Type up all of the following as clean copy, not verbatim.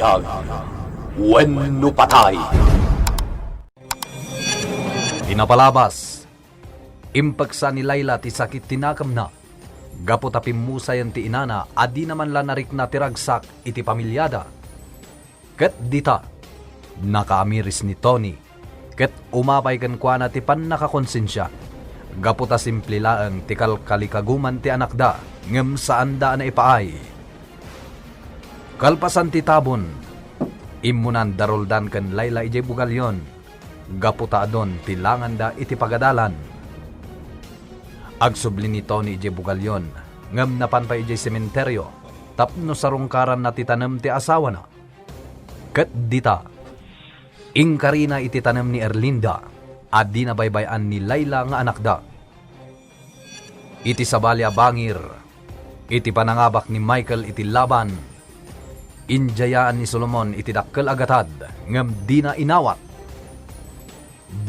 Biag, wenno patay. Pinapalabas, impagsa ni Layla ti sakit tinakam na. Gapo tapim musayan ti inana, adi naman la narik na tiragsak iti pamilyada. Ket dita, nakaamiris ni Tony, ket umapay kan kwa na ti pan nakakonsensya. Gapo ta simple laeng ti kalkalikaguman ti anak da, ngem saan da na ipaay. Kalpasan ti tabon, imunan daroldan kan Layla ijay bugalyon, gaputa adon tilangan da iti pagadalan. Agsubli ni Tony ijay bugalyon, ngem napan pa ijay sementeryo, tapno sarungkaran na titanam ti asawa na. Ket dita, ingkarina iti tanam ni Erlinda, at di nabaybayan ni Layla nga anak da. Iti sabalya bangir, iti panangabak ni Michael iti laban, injayaan ni Solomon iti dakkel agatad, ngem di na inawat.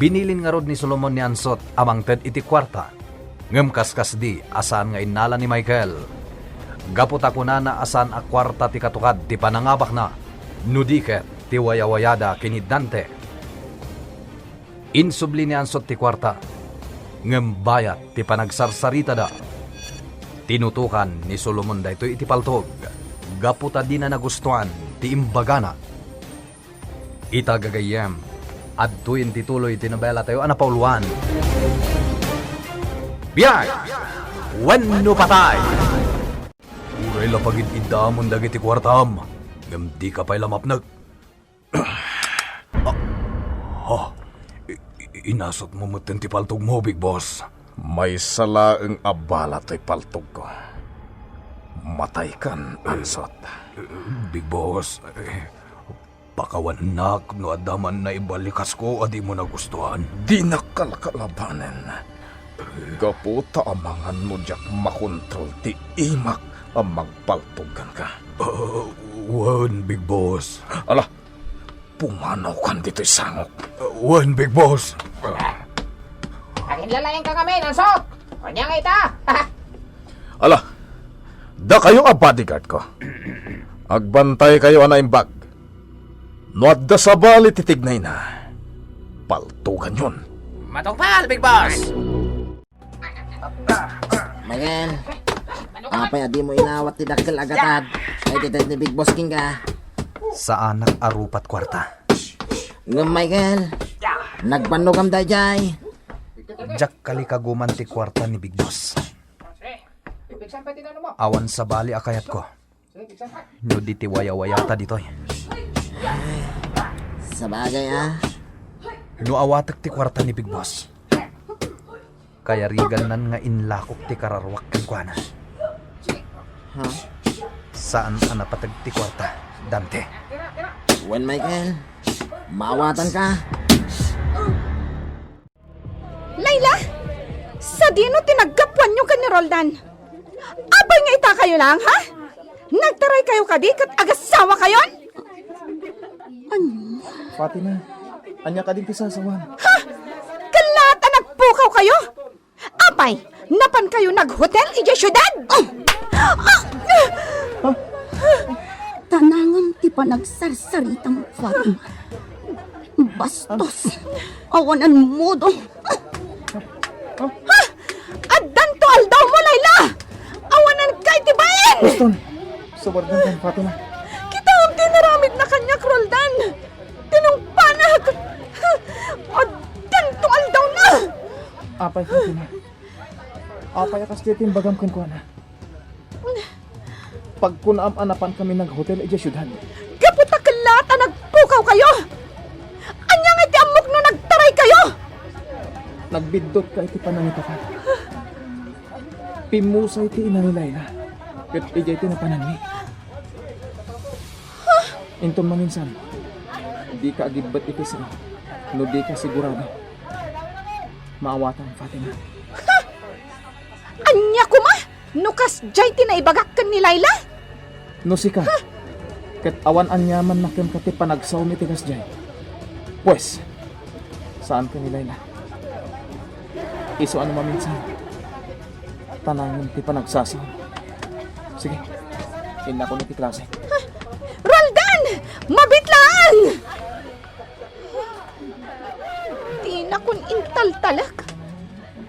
Binilin nga rod ni Solomon ni Ansot amang ted iti kwarta, ngem kaskas di asan nga inala ni Michael. Gapot ako na asan a kwarta ti katukad ti panangabak na, nudiket ti wayawayada kini Dante. Insubli ni Ansot ti kwarta, ngem bayat ti panagsarsarita da. Tinutukan ni Solomon da ito iti paltog, gaputa di na nagustuhan ti imbagana. Itagagayem, at tuyin tituloy tinabela tayo anapauluan. Biyag! Wenno patay! Uray lapagid idamon dagiti kwartam, ngem di ka pa'y lamapnag. Inasot mo mutin ti paltog mo, Big Boss. May salaeng abala to'y paltog ko. Matay kan, Ansot. Big Boss, pakawanak no adaman na ibalikas ko adi mo nagustuhan. Di nakalakalabanen. Gaputa amangan mo diyak makontrol ti imak ang magpaltogan ka. Wan, Big Boss. Ala, pumanaw kan dito'y sangok. Wan, Big Boss. Akin lalayan ka kami, Ansot! Kanya nga ita! Ala, da kayo ang bodyguard ko. Agbantay kayo anaimbag. No at da sabali titignay na. Paltugan yun. Matungpal, Big Boss! Michael, apay adi mo inawat ti dakkel agatad. Ay tited ni Big Boss King ka. Sa anak arupat kwarta. Ngem Michael, nagbanogam dayjay. Jak kalikaguman ti kwarta ni Big Boss. Awan sa bali akayat ko. No di ti waya-wayata ditoy. Sa bagay No awatek ti kwarta ni Big Boss. Kaya riganan nga inlakok ti kararwak kan kuana. Saan anapatag ti kwarta, Dante? When Michael, maawatan ka. Layla, sa dino tinagkapuan nyo ka ni Roldan. Abay nga ita kayo lang, ha? Nagtaray kayo kadi kat agasawa kayon? Fatima, anya ka din kisasawan. Ha? Kalata nagpukaw kayo? Abay, napan kayo naghotel ija syudad? Tanangan ti panagsarsalitang Fatima. Bastos. Awanan modo. Ha? Addan to aldaw mo, Layla! Awanan kay tibayin! Boston, sabardan kan Fatima. Kita ang tinaramid na kanya, Roldan. Tinungpanag! Addan to aldaw na! Apay Fatima. Apay akas titin bagam kan kuana. Pagkunaam anapan kami ng hotel ija syudad. Kaputa kalata nagpukaw kayo! Anya nga ti amok no nagtaray kayo! Nagbidot ka iti panangitapan. Pimusay ti ina ni Layla. Kat ija iti napanan ni. Inton maminsan, di ka agibat iti sa no di ka sigurado. Maawatan Fatima. Anya kuma? Nukas jay tinaibagak kan ni Layla? No sika. Kat awan anyaman na kem kati panagsaw ni tigas jay. Pues, saan ka ni Layla? Iso ano maminsan. Tanangin ti panagsasaw. Sige, ina ko na ti klase. Roldan! taltalak.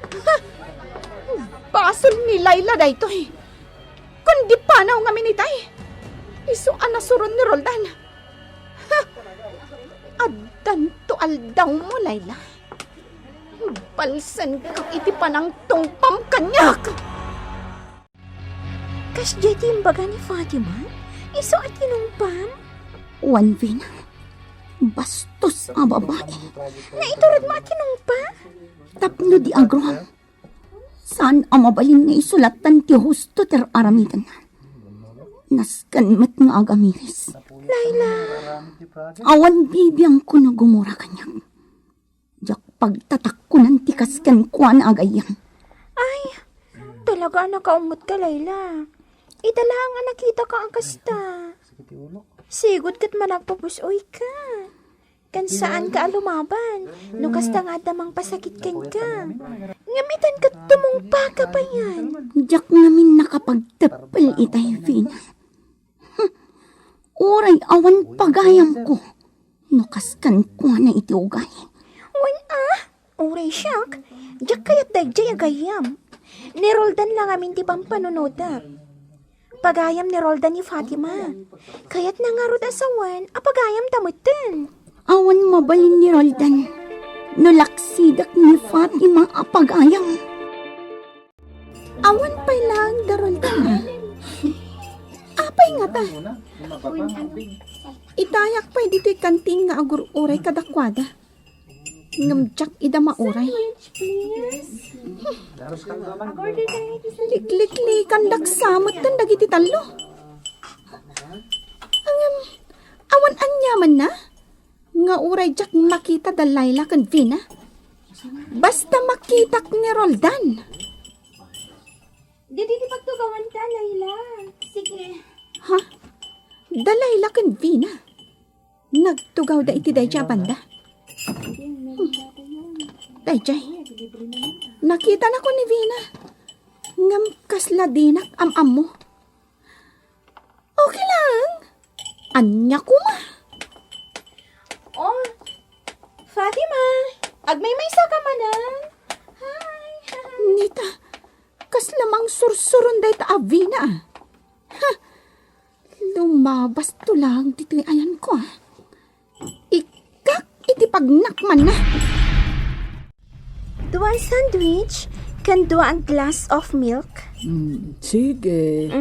Ha! Basol ni Layla da ito eh. Kundi panaw nga minitay. Iso anasuron ni Roldan. Ha! Adan to aldaw mo, Layla. Balsan kang iti panang tungpam kanyak. Kas jay timbaga ni Fatima? Iso at tinumpam? Wan Vina. Bastos ang babae. Naiturad mo at tinumpa? Tapno di agro. Saan ang mabalin nga isulatan ti husto ter aramitan? Naskan met nga agamiris. Layla. Awan bibiyang ko na gumura kanyang. Jak pagtatak ko ng tikaskan ko na agayang. Ay, talaga nakaumot ka, Layla. Idala nga nakita ka ang kasta. Sigod kat managpapusoy ka. Kan saan ka lumaban? No kasta nga damang pasakit kan ka. Ngamitan ka tumungpa ka pa yan. Jak namin nakapagtapal itay, Vina. Oray awan pagayam ko. No kaskan ko na iti ugay. Oray siyak. Jak kayat dagjay agayam. Ni Roldan lang amin di bang panunoda. Pagayam ni Roldan ni Fatima. Kaya't nangarod asawan, apagayam tamutin. Awan mabalin ni Roldan. Nulaksidak ni Fatima apagayam. Awan pa'y lang da Roldan. Apay nga ta. Itayak pa'y dito'y kanting nga agur uray kadakwada. Ngamjak ida mauray. Likliklikan daksamot kan dagiti talo. Awan anyaman na. Nga uray jak makita da Layla kan Vina. Basta makitak ni Roldan. Didi pagtugawan ka, Layla. Sige. Ha? Da Layla kan Vina. Nagtugaw da iti dayja banda. Dayjay. Nakita na ko ni Vina. Ngam kasla dinak am-am mo. Okay lang. Anya ko ma. Oh, Fatima. Agmay-maysa ka manan. Hi. Nita, kaslamang sursuron day ta Vina. Ha? Lumabas to lang dito'y ayan ko. Ikak iti pagnakman na. Dua sandwich, kan dua ang glass of milk. Sige.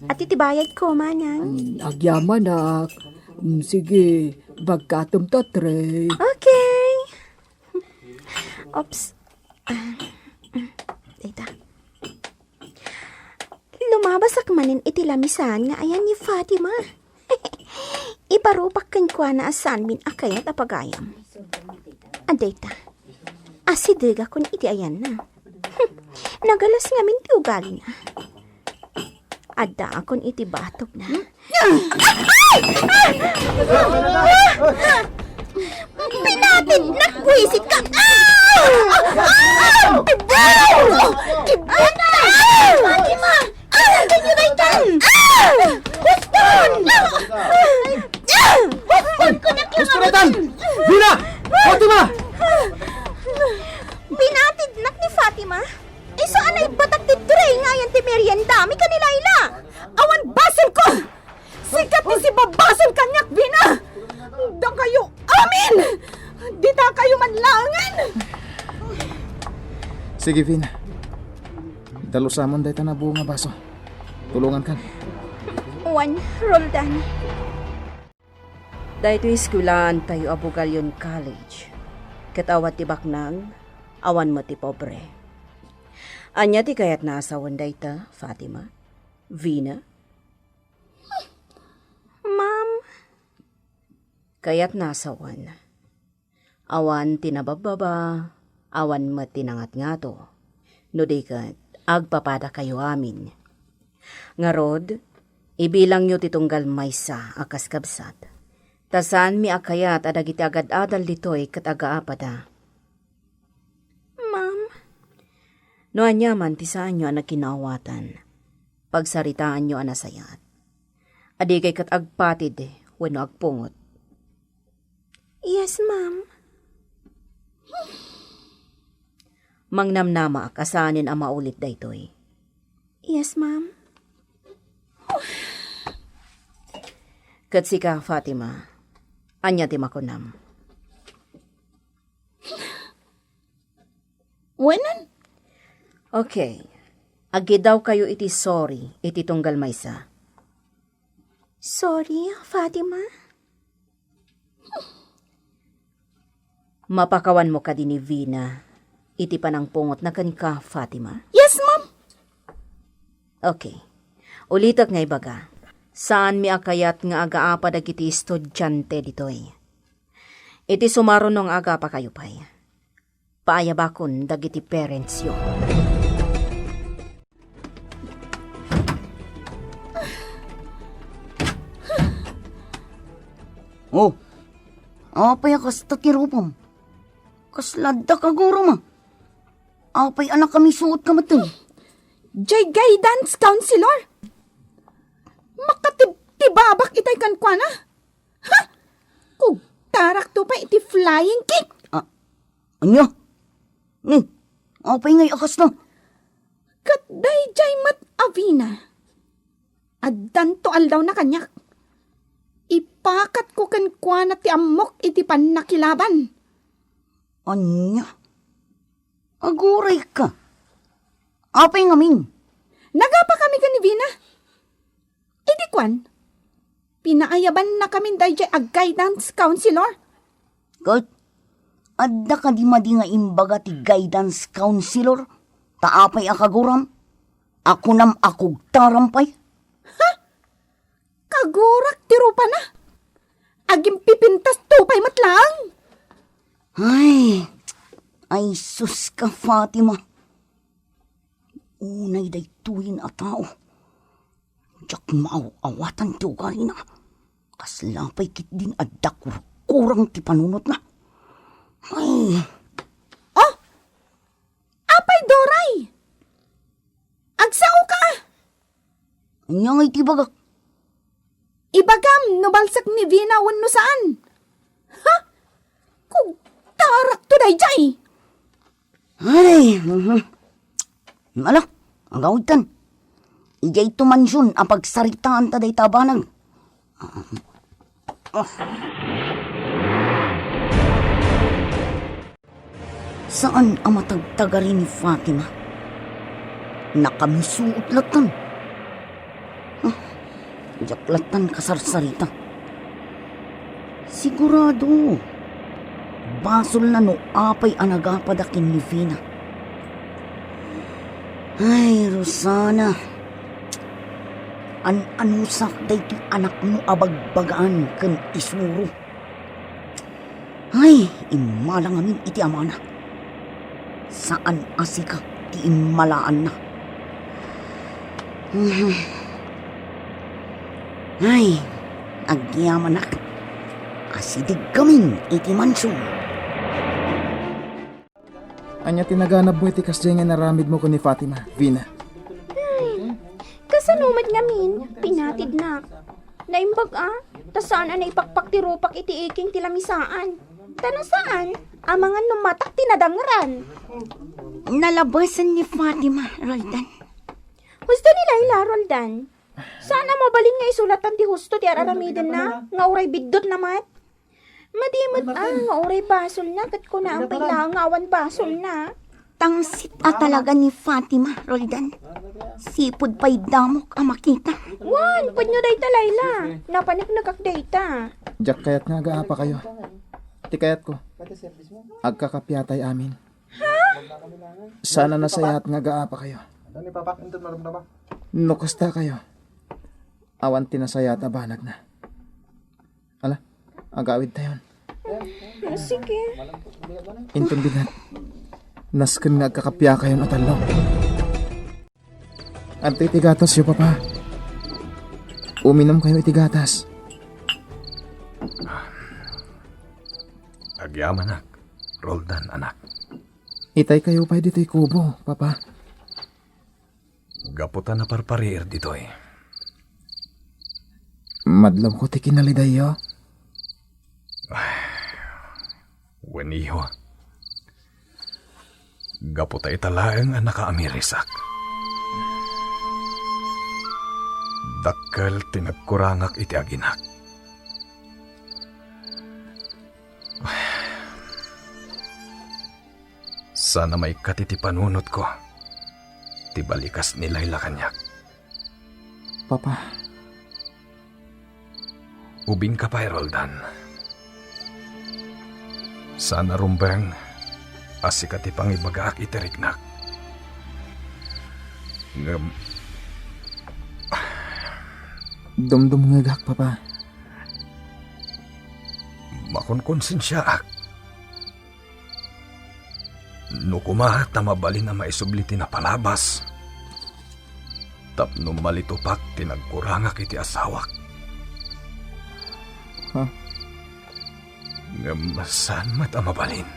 At itibayad ko manang. Agyaman nak. Sige. Bagkatom tatre. Okay. Oops. Dita. Lumabas akmanin itilamisan nga ayan ni Fatima. Iparupak kan kwa na asan min akayat apagayam. Dita. Asidiga kun iti ayan na. Nagalas nga min ti ugali na. Adda akon iti batok na. Pinatid na buwisit ka! Ibana! Fatima! Asan ka nyo na itan? Huston! Huston ko na Huston! Vina! Fatima! Pinatid nak ni Fatima? Isa anay batak ti Dre nga yan ti merienda mi ka ni Layla. Awan basol ko! Sikat ni si babasol kanyak, Vina! Da kayo amin! Dita kayo manlangan! Sige, Vina. Dalusamon day ta na buo nga baso. Tulungan kan. One, Roldan. Dahito iskulaan tayo Abugalyon College. Katawat ti baknang, awan mo ti pobre. Anya ti kayat naasawan dayta, Fatima? Vina? Ma'am. Kayat naasawan. Awan tinabababa, awan matinangat nga to. No di kat, agpapada kayo amin. Nga rod, ibilang nyo titunggal maysa akas kabsat. Tasan mi akayat adagiti agad-adal ditoy kat agaapada. Ma'am. No anyaman ti saan nyo anak kinawatan. Pagsaritaan nyo anasayat. Adi kay kat agpatid wano agpungot. Yes, ma'am. Mangnamnama kasanin ang maulit daytoy. Yes, ma'am. Kat sika, Fatima, anya ti makunam. Wenan? Okay. Agi daw kayo iti sorry, iti tunggal maysa. Sorry, Fatima. Mapakawan mo ka din ni Vina, iti panangpungot na kanika, Fatima. Yes, ma'am. Okay. Ulitak nga ibaga. Saan mi akayat nga agaapa dagiti estudyante ditoy? Iti sumaro nung agapa kayo pay. Paayabakon dagiti parents yo. Oh, apay akas tatirupam. Kaslada ka guro ma. Apay anak kami suot ka matun. Jay guidance counselor. Makatibabak itay kan kwa na. Ha? Kung tarak to pa iti flying kick. Anya? Ni, apay ngay akas na. Katday jay mat avina. Addan to aldaw na kanyak. Ipakat ko kan kwa na ti amok iti panakilaban. Anya? Aguray ka. Apay ngamin. Nagapa kami ka ni Vina. Idi kwan, pinaayaban na kami dahi jay ag guidance counselor. Kat, adda ka di madi nga imbaga ti guidance counselor. Taapay akaguram. Ako nam akog tarampay. Kagurak tiro pa na. Agim pipintas tupay matlang. Ay sus ka Fatima. Unay day tuwin a tao. Diyak maaw-awatan ti ugali na. Kaslapay kit din adda kurang ti panunot na. Oh! Apay Doray! Agsao ka! Anya ngay ti bagak. Ibagam, nubalsak ni Vina wano saan? Ha? Kung tarak to day jay. Malak, ang gawitan. Ijay tumansyon ang pagsaritaan ta day tabanang. Saan ang matagtagari ni Fatima? Nakamisuot latan. Jaklatan kasarsarita. Sigurado. Basol na no apay anagapadakin ni Vina. Ay, Rosana. Anusak day ti anak mo abagbagaan kan isuro. Ay, imalang amin iti amana. Saan asika ti imalaan na. Ay, agyaman na. Asidig kamin iti mansyon. Anya tinaganap mo iti kasjay nga naramid mo ko ni Fatima, Vina. Kasanumad ngamin, pinatid na. Naimbag tasaan na ipakpak ti rupak iti iking tilamisaan. Tanasaan, amangan numatak tinadangran. Nalabasan ni Fatima, Roldan. Husto ni Laila, Roldan. Sana mabalin nga isulatan ti husto ti araramiden na, nga uray biddot namat. Madimot nga uray basol na, kat ko na ang pailangawan basol na. Tangsit talaga ni Fatima, Roldan. Sipod pa'y damok ang makita. Wan, pwede nyo dayta, Laila. Napanik nagkakdayta. Jack kayat nga agaapa kayo. Ti kayat ko. Agkakapyatay amin. Ha? Sana nasayat nga agaapa kayo. Nukusta kayo. Awan tinasayat abanag na. Ala, agawid tayon. Sige. Intong binat. Nasken nga agkakapya kayo na talo. Ante itigatas yo, papa. Uminom kayo itigatas. Agyaman anak, Roldan anak. Itay kayo pa dito'y kubo, papa. Gaputan na parparir dito'y. Madlaw ko ti kinaliday yo. Weniho. Gaputa italaeng ang nakaamirisak. Dakkel tinagkurangak iti aginak. Sana may katiti panunot ko. Tibalikas ni Layla kanyak. Papa, Ubing ka pa, Roldan. Sana rumbeng asikati pangibagaak itiriknak. dumdum ngagak, Papa. Makonkonsensyaak. Nukumahat na mabalin na maisubliti na palabas. Tapno malitupak tinagkurangak iti asawak. Ha? Ngamasan mat mabalin.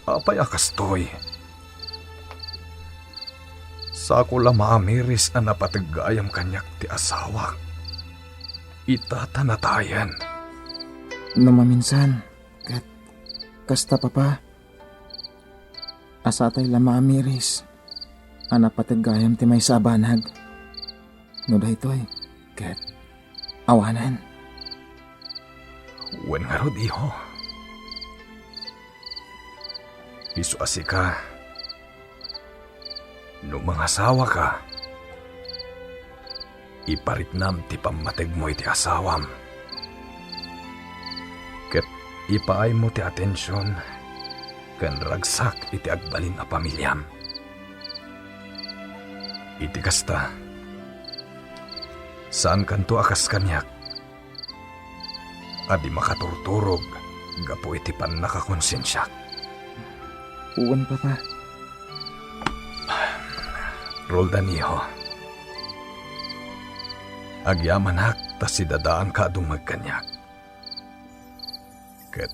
Apay akastoy. Sako la maamiris ang napatagayam kanyak ti asawak. Itatanatayan. Namaminsan, kat kasta, Papa. Asatay la maamiris. Ana patagayam ti may sabanag. No daytoy, kat awanan. Wen nga rod, iho. Isu asika. No mga asawa ka, iparitnam ti pamatig mo iti asawam. Ket ipaay mo ti atensyon, kan ragsak iti agbalin a pamilyam. Iti kasta, saan kanto akas kanyak? Adi makaturturog, gapo iti pan nakakonsensyak. Uwan, Papa. Roldan, iho. Agyaman hak, tas sidadaan ka adong magkanyak. Ket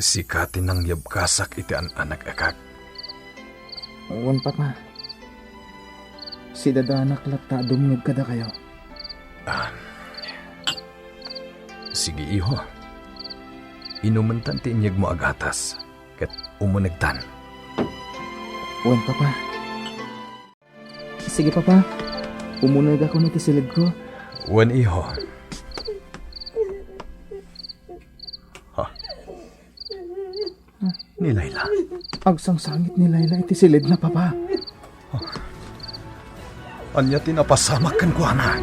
sikatin ng yabkasak iti an anak akak. Uwan, Papa. Si dadanak lata dumnog kada kayo. Sige, iho. Inumuntan ti inyag mo agatas. Ket umunagtan. Uwan, Papa. Sige, Papa. Umunag ako na tisilid ko. Uwan, iho. Ha? Ni Layla. Agsang sangit ni Layla itisilid na, Papa. Anya tinapasamak kan ko, anak.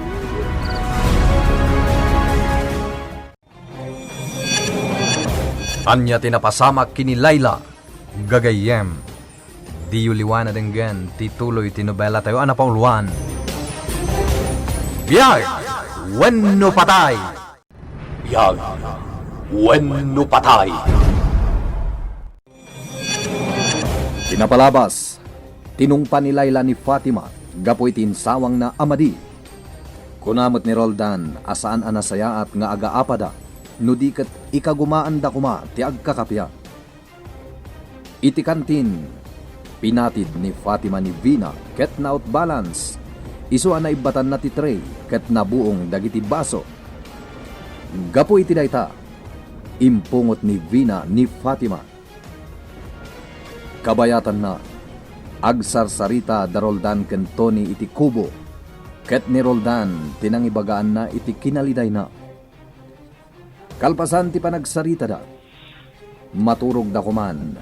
Anya tinapasamak kini Layla. Gagayem. Di yuliwana denggan tituloy tinobela tayo ana pauluan. Biyag! Wenno patay! Biyag! Wenno patay! Pinapalabas, tinungpa ni Layla ni Fatima, gapoy tinsawang na amadi. Kunamot ni Roldan, asaan anasayaat nga agaapada, no di kat ikagumaan da kuma ti agkakapya. Iti kantin, pinatid ni Fatima ni Vina ket na outbalance. Isu ana ibatan na ti tray ket nabuong dagiti baso. Gapo iti dayta, impungot ni Vina ni Fatima. Kabayatan na, agsarsarita da Roldan ken Tony iti kubo, ket ni Roldan tinangibagaan na iti kinaliday na. Kalpasan ti panagsarita da, maturog da kuman,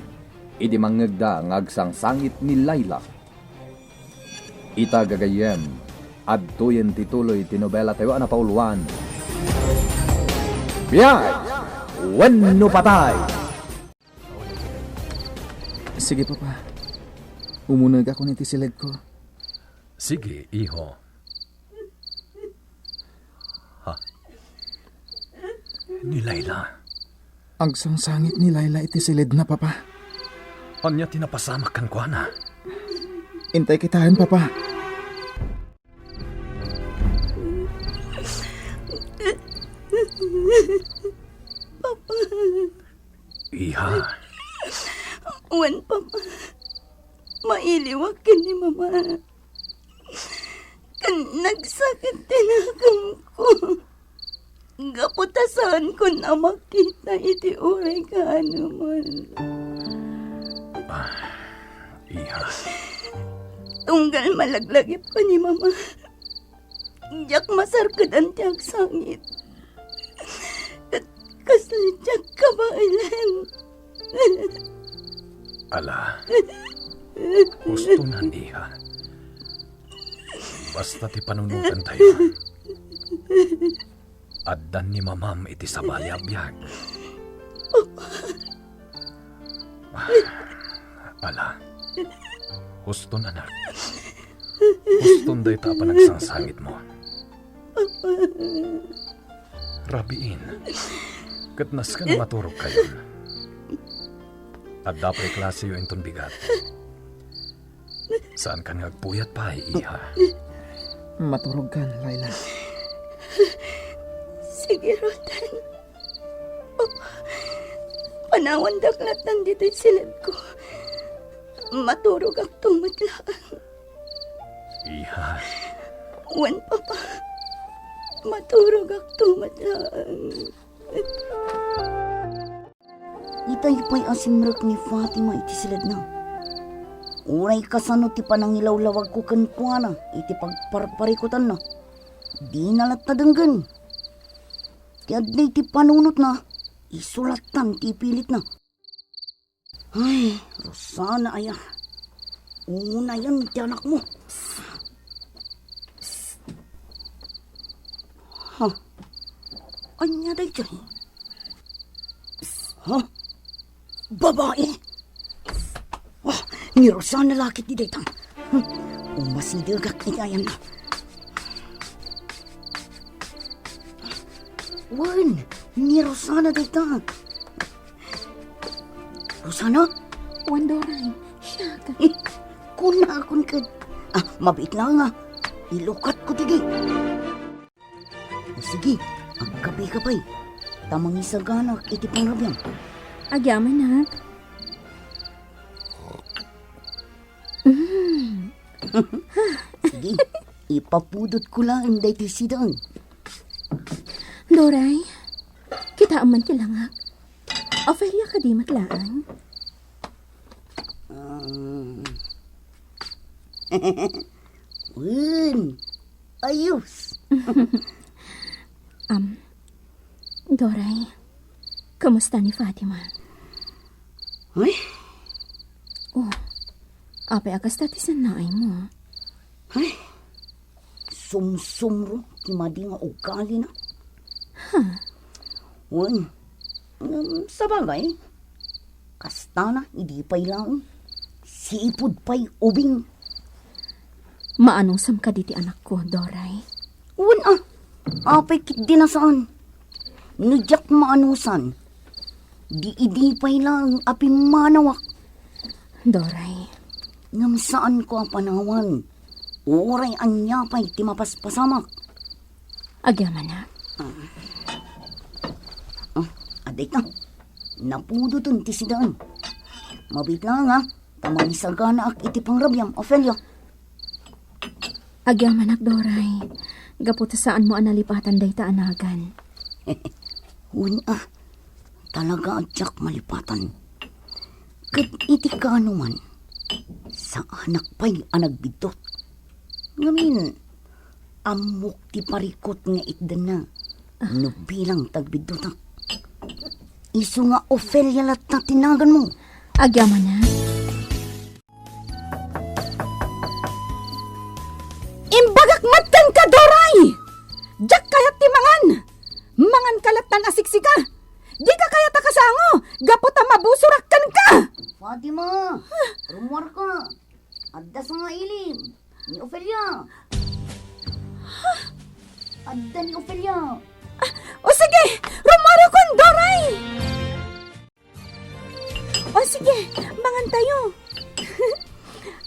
idi mangegda ngagsang sangit ni Layla. Ita gagayem, adtuyen tituloy tinobela tayo ana pauluan. Biyay! Wenno patay! Sige, Papa. Umunag ako niti silid ko. Sige, iho. Ha? Ni Layla. Agsang sangit ni Layla iti silid na, Papa. Anya tinapasamak kan ko, ana. Intay kitahan, Papa. Papa. Iha. Uwan, Papa. Mailiwag ka ni Mama. Kan nagsakit tinakam ko. Gaputasan ko na makita iti uray ka naman. Iha. Tunggal malaglagip ko ni mama. Diyak masarkad ang tiyag sangit. Kasadyak kabailan. Ala. Gusto na, Iha. Basta ti panunutan tayo. Addan ni mamam iti sabali abiyag. Ala. Gusto na, anak. Gusto na ita pa nagsangsangit mo. Rabiin. Katnas ka na maturog kayo. At dapat klase yung inton bigat. Saan ka nagpuyat pa, Iha? Maturog ka, Layla. Sige, Roldan. Panawan daklat nandito'y silid ko. Maturog ang tumatlaan. Iha. Wan, Papa. Maturog ang tumatlaan. Itay pa'y asimrak ni Fatima iti silid na. Uray kasano ti panangilawlawag ko kankwana iti pagparparikutan na. Di nalat na danggan. Tiad na iti panunot na. Isulatan ti pilit na. Ay, Rosana aya. Una yan ti anak mo. Ha? Anya day dyan? Ha? Babae? Oh, ni Rosana lakit ni Daytang. Umasidagak ni ayan na. Wan, ni Rosana Daytang. Rosana? Wan, Doray. Siya ka. Kunakon ka. Mabait lang nga. Ilukat ko tigay. Sige, ang kapay-kapay. Tamang isaganak iti pangrabyan. Agyaman, nak. Sige, ipapudot ko lang ang dayti sidang. Doray, kita aman kilangak. Ophelia ka di matlaan. Win, ayos. Doray, kamusta ni Fatima? Ay? Oh, apay akas tatisan na ay mo. Ay, sumsumro, timadi nga ugali na. Wan, sa bagay, kasta na, hindi pa'y lang. Sipod pa'y ubing. Maanong sam ka diti anak ko, Doray? Wan apay kit din na saan. Nudyak maanusan. Di pa'y lang api manawak. Doray. Ngam saan ko ang panawan. Uray anya pa'y timapaspasamak. Agyaman na. Aday ka. Napudutun ti sidaan. Mabit lang ha. Tamang isagana ak iti pangrabyam, Ophelia. Agyaman ak, Doray. Gaputa saan mo analipatan day ta anagan. Talaga adyak malipatan. Kat iti ka anuman. Sa anak pa'y anagbidot. Ngamin, amok ti parikot nga itdan na. No bilang tagbidotak. Isu nga Ophelia lat na tinagan mo. Agyaman na. Imbagak matan ka, Doray! Diyak kayat ti mangan! Mangan kalatan asiksika! Di ka kaya takasango! Gaputa mabusurakan ka! Fatima! Rumor ka! Adda sa nga ilim! Ni Ophelia! Adda ni Ophelia! O sige! Rumaro kon, Doray! O sige, mangan tayo!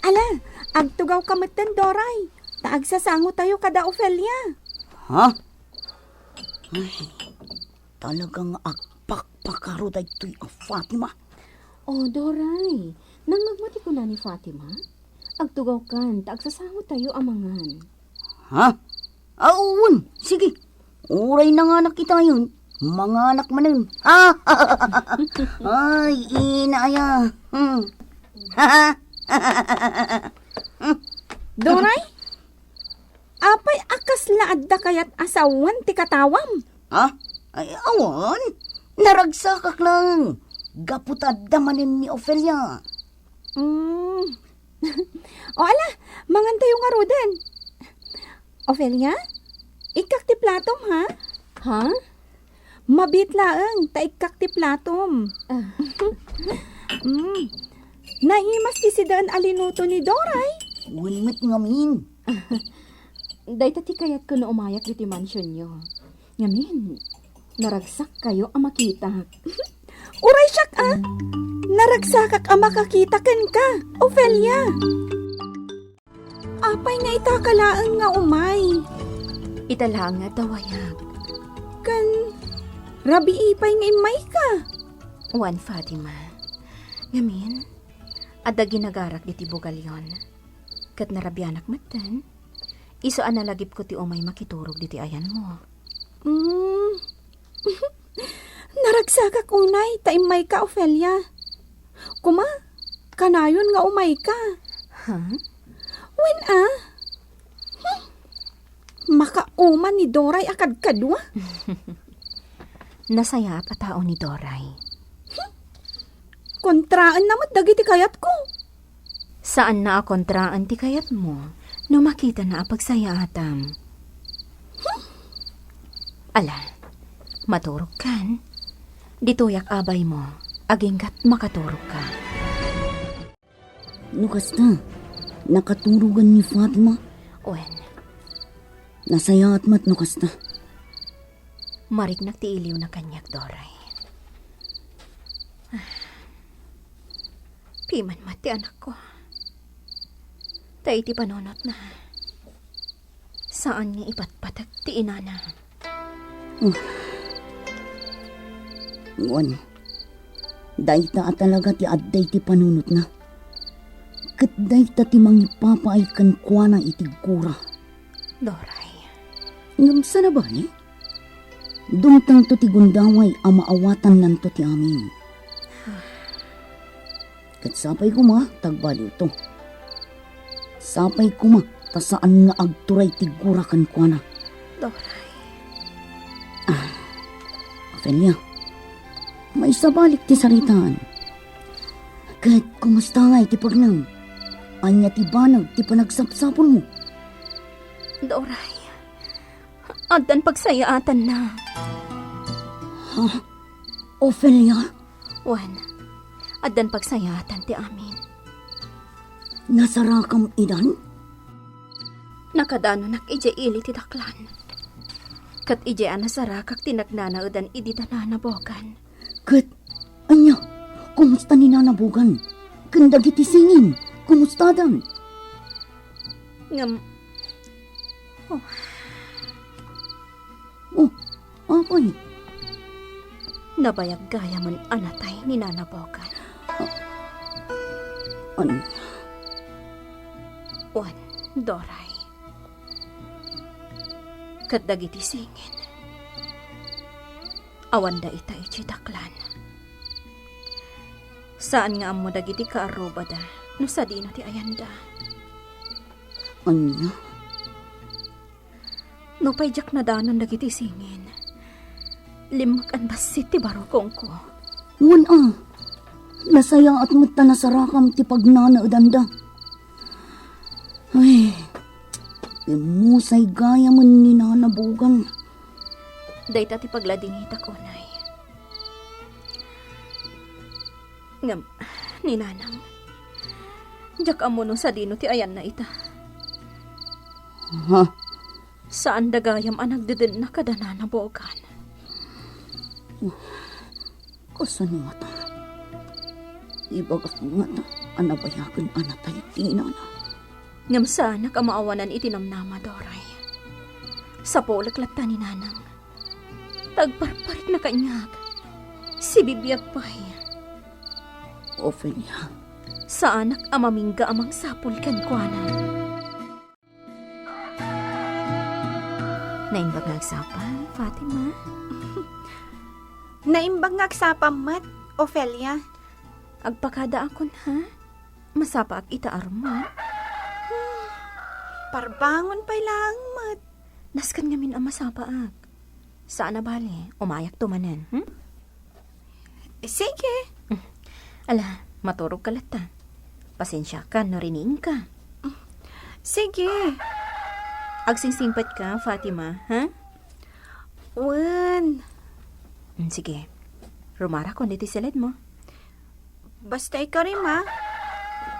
Ala, agtugaw ka matan, Doray! Taagsasango tayo kada Ophelia! Ha? Ay, talagang agpakpakaro da ito'y Fatima. Oh, Doray, nangagmati ko na ni Fatima. Agtugaw kan, taagsasango tayo amangan. Ha? Aun, sige. Uray na nga nakita yun. Mga anak manin. Ay, inaya. Doray? Apay akas laad da kayat asawan ti katawam. Ay, awan. Naragsakak lang. Gaputad damanin ni Ofelia. O ala, mangantay yung arudan. Ofelia? Ikak ti platom, ha? Ha? Mabit laeng, ta ikak ti platom. Naimas ti sidaan alinuto ni Doray. Winmit ngamin. Day tati kayat ko na umayak diti mansion nyo. Ngamin, naragsak kayo ang makita. Uray siyak naragsakak ang makakita ken ka, Ofelia. Apay nga itakalaeng nga umay. Itala nga tawayag. Kan, rabi ipay nga imay ka. Juan Fatima. Ngamin, adda ginagarak diti bugalyon. Kat narabianak matan, iso analagip ko ti umay makiturog diti ayan mo. Naragsakak unay, ta imay ka, Ofelia. Kuma, kanayon nga umay ka. When makauman ni Doray akad kadwa. Nasayap at tao ni Doray. Kontraan naman dagiti kayat ko. Saan na kontraan ti kayat mo no makita na pagsayatam? Ala, maturog kan. Ditoyak abay mo, aginggat makaturog ka. Nukasta, nakaturugan ni Fatima. Wen, Nasayat mat nukasta. marig nagtiiliw na kanyak, Doray. Piman mati anak ko. Tay ti panonot na. Saan niya ipatpatag ti inana? Wan, dayta at talaga ti adday ti panunot na. Kat dayta ti mangipapaay kan kwa na itigkura. Doray. Ngamsa na ba Dumtang to ti gundaway ang maawatan nanto ti amin. Kat sapay ko tagbaliw to. Sapay ko tasaan nga agturay ti gura kan kwa na. Doray. Ofelia, may sabalik ti saritaan. Kat kumusta nga iti pagnang? Anya ti banag ti panagsapsapon mo. Doray. Addan pagsayaatan na. Ofelia? Wan, addan pagsayaatan ti amin. Nasarakam idan? Nakadano nak ije ili ti daklan. Kat ije anasarakak tinagnanaudan idi dananabogan. Kat, anya, kumusta ni nanabugan? Kandag iti singin, kumusta dan? Ngam, apay? Nabayag gaya man anatay ni nanabogan. Wan, Doray. Kat dagiti singin. Awan da ita ichitaklan. Saan nga amo dagiti kaaruba da no sa di na ti ayanda? Anya? No payjak na danon dagiti singin. Limak an basit ti barokong ko. Wan nasaya at mutta nasarakam ti pagnanaudanda. Ay, pimusay gaya man ni nanabugan. Dayta ti pagladingita ko, nay. Ngam, ni nanang. Diyak amo no sa dino ti ayan na ita. Saan dagayam ang nagdidin na kadana na bogan? Kasan mata? Ibagak mata, anabayakan anatay tinana. Ngam sana kamaawanan itinamnama, Doray. Sa polaklat ni nanang. Tagparparit na kanyag. Si bibiyag pa'y. Ofelia. Sa anak amamingga amang sapul kan kuana. Naimbag nagsapan, Fatima. Naimbag ngagsapam mat, Ophelia. Agpakada akon, ha? Masapa ak itaar mo. Parbangon pa lang mat. Naskan ngamin ang masapa ak. Saan na bali? Umayak tumanan, Sige. Ala, maturog ka lata. Pasensya ka, narinig ka. Sige. Agsingsingpat ka, Fatima, ha? Wan. Sige. Rumara ko dito silid mo. Basta ikaw rin, ma.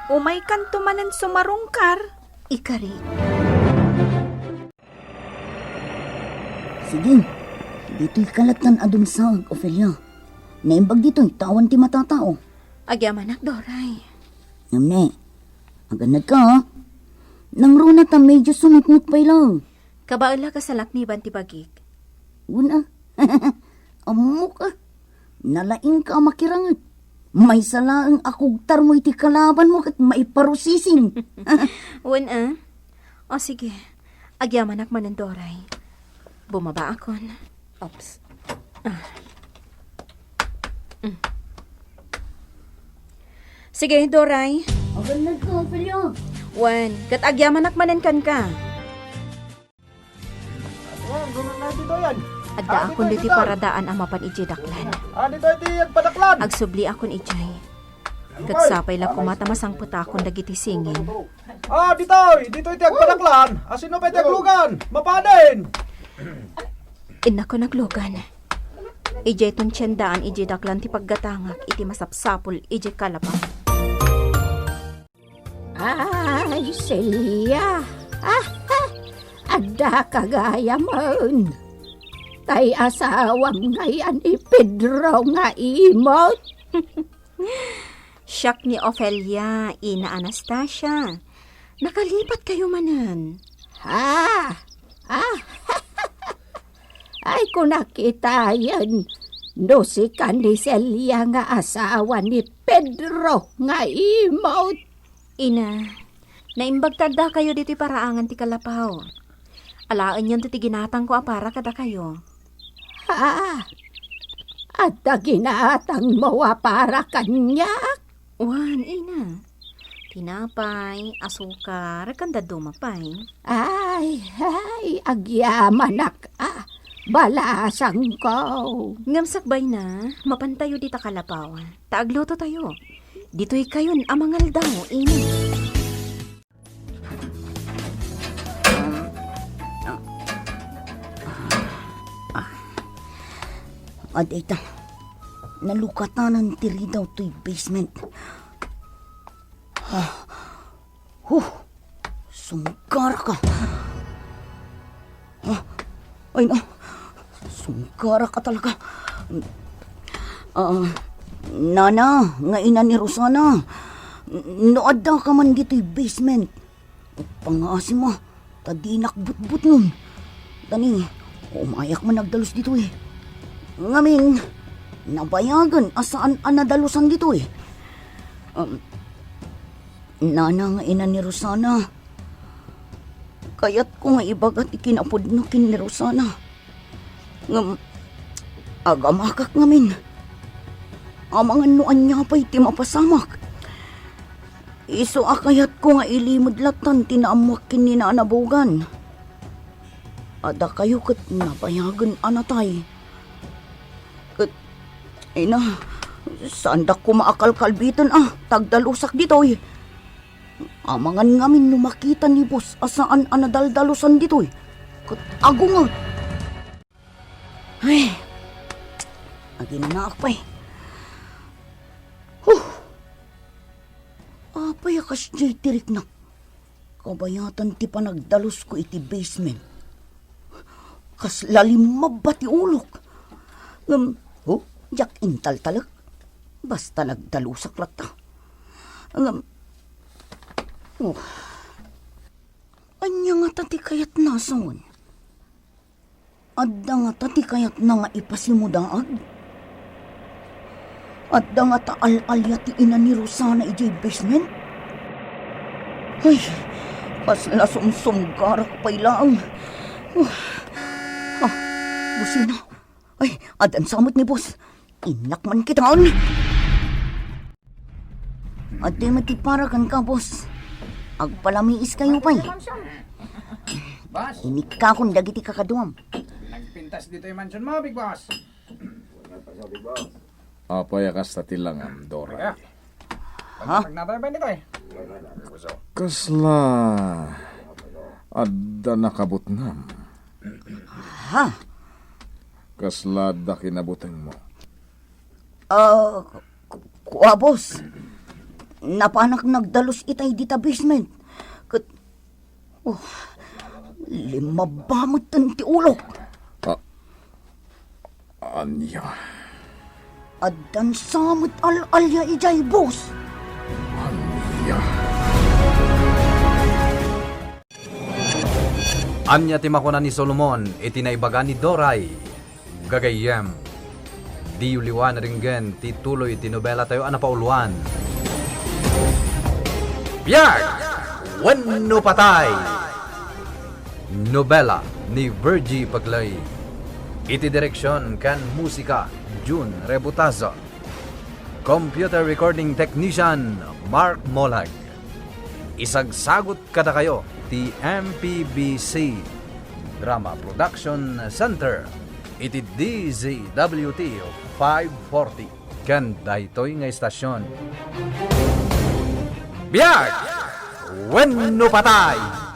Umay kan tumanan sumarungkar. Ikari. Sige, dito'y kalatan adun sa Ophelia. Naimbag dito'y tawan ti matatao. Agyaman ak, Doray. Ngamne, aganad ka ha. Nang runa ta medyo sumipnot pa lang. Kabaala ka sa lakniban ti bagik. Una, amok ka. Nalaing ka makirangat. May salaang akugtar mo iti kalaban mo kat maiparusising. Wan, O sige, agyaman ak manan, Doray. Bumaba akon. Oops. Sige, Doray. Aganad ka, Ophelia. Wan, kat agyaman ak manan kan ka. Adda akon diti paradaan ang mapan iti daklan. Dito iti agpadaklan. Agsubli akon ijay. Kat sapay la kumata masangput akon dagiti singin. Dito iti agpadaklan. Asino pa iti aglugan? Mapaden. Ina ko naglugan. Ijay tong tiyandaan ijay daklan ti paggatangak iti masapsapol ijay kalapang. Ay, Celia. Ada kagaya mon. Tay asawam ngayon ni Pedro nga imot. Siyak ni Ophelia, ina Anastasia. Nakalipat kayo manan. Ay, kung nakita yan, no si Celia nga asawa ni Pedro nga imot. Ina, naimbag tada kayo dito paraangan ti kalapaw. Alaan yan ti ginatang ko apara kada kayo. At ginatang mo para kanya. Wan, ina. Tinapay, asukar, kanda dumapay. Ay, agyaman balasang ko. Ngamsakbay na, mapantayo dita kalapaw. Taagluto tayo. Dito'y kayon amangal daw, ina. Adita, nalukatanan tiri daw to'y basement. Sungkar ka. Ay na, sungkar ka talaga. Nana, nga ina ni Rosana, noad daw ka man dito'y basement. Pangasi mo, tadinak but-but nun. Tani, umayak man nagdalos dito eh. Ngamin, nabayagan asaan anadalusan dito eh. Nana nga ina ni Rosana. Kaya't ko nga ibagat ikinapod na kin ni Rosana. Agamakak ngamin. Amangan noan niya pa'y timapasamak. Iso akayat ko nga ilimod latan tinaamak kin ni naanabugan. Ada kayo kat nabayagan anatay. Ina, saan da ko maakal-kalbitan tagdalusak ditoy. Amangan ngamin numakita ni boss asaan anadaldalusan ditoy. Kat ako nga. Ay, aginanak pa eh. Apay akas jay tirik na. Kabayatan ti pa nagdalos ko iti basement. Kas lalim mabati ulok. Jak intal talag. Basta nagdalusak lata. Anya nga tati kayat nason. Adda nga tati kayat na nga ipasimudaag. Adda nga taal-alya ti ina ni Rosana ijay basement. Ay, pas lasumsum garak pa'y lang. Busina. Ay, adan samot ni boss. Inak man kitaon. Ate matiparakan ka, boss. Agpalamiis kayo pa'y. Boss, Inika kung dagiti kakaduam. nagpintas dito yung mansion mo, Big Boss. Apay akas tatilangan, Doray. Ha? Nagnatay ba nito eh? Kasla... Adda nakabutnam. Ha? Kasla adda kinabutang mo. Kuha, boss. Napanak nagdalos itay dita basement. Kat... Lima bamot ti ulo. Anya. Adan samot al-alya ijay, boss. Anya. Anya timakuna ni Solomon, itinaibaga ni Doray. Gagayem. Di uliwan ringgen, tituloy tinobela tayo anapauluan. Biyag! Wenno patay! Nobela ni Virgie Paglay. Iti direksyon kan musika, June Rebutazo. Computer recording technician, Mark Molag. Isagsagot kada kayo, ti MPBC Drama Production Center. Iti DZWT 540. Kan daytoy nga istasyon. Biyag! Wenno patay!